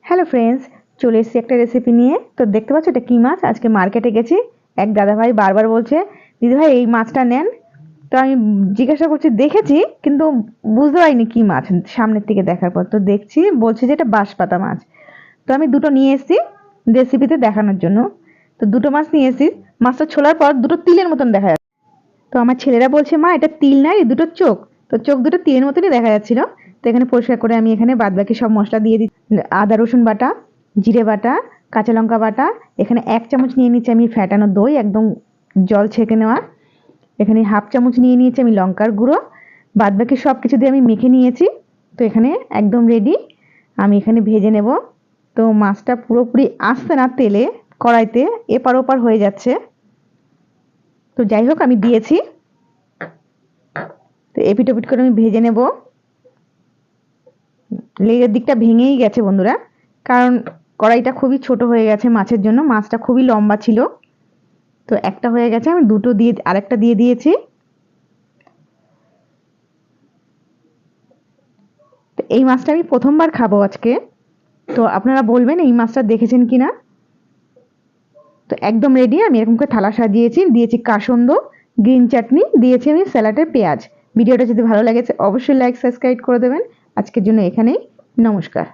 Hello friends, চলে এসেছি একটা রেসিপি নিয়ে। তো দেখতে পাচ্ছ এটা কী মাছ। আজকে মার্কেটে গেছি, এক দাদাভাই বারবার বলছে দিদিভাই এই মাছটা নেন। তো আমি জিজ্ঞাসা করছি, দেখেছি কিন্তু বুঝতে পারিনি কী মাছ। সামনের থেকে দেখার পর তো দেখছি বলছে যে এটা বাঁশপাতা মাছ। তো আমি দুটো নিয়ে এসেছি রেসিপিতে দেখানোর জন্য। তো দুটো মাছ নিয়ে এসেছি, মাছটা ছোলার পর দুটো তিলের মতন দেখা যাচ্ছে। তো আমার ছেলেরা বলছে মা এটা তিল না, এই দুটো চোখ। তো চোখ দুটো তিলের মতনই দেখা যাচ্ছিল। তো এখানে পরিষ্কার করে আমি এখানে বাদবাকি সব মশলা দিয়ে দিই। আদা রসুন বাটা, জিরে বাটা, কাঁচা লঙ্কা বাটা, এখানে 1 চামচ নিয়ে নিচ্ছি আমি ফ্যাটানো দই, একদম জল ছেঁকে নেওয়া। এখানে 1/2 চামচ নিয়ে নিয়েছি আমি লঙ্কার গুঁড়ো। বাদবাকি সব কিছু দিয়ে আমি মেখে নিয়েছি। তো এখানে একদম রেডি, আমি এখানে ভেজে নেব। তো মাছটা পুরোপুরি আসছে না তেলে, কড়াইতে এপার ওপার হয়ে যাচ্ছে। তো যাই হোক আমি দিয়েছি। তো এপিট ওপিট করে আমি ভেজে নেব। লেজের দিকটা ভেঙেই গেছে বন্ধুরা, কারণ কড়াইটা খুবই ছোট হয়ে গেছে মাছের জন্য। মাছটা খুবই লম্বা ছিল। তো একটা হয়ে গেছে, আমি দুটো দিয়ে আরেকটা দিয়ে দিয়েছি। তো এই মাছটা আমি প্রথমবার খাবো আজকে। তো আপনারা বলবেন এই মাছটা দেখেছেন কিনা। তো একদম রেডি। আমি এরকম করে থালা সাজিয়েছি, দিয়েছি কাসন্দ, গ্রিন চাটনি, দিয়েছি আমি স্যালাডের পেঁয়াজ। ভিডিওটা যদি ভালো লাগে অবশ্যই লাইক সাবস্ক্রাইব করে দেবেন। আজকের জন্য এখানেই, নমস্কার।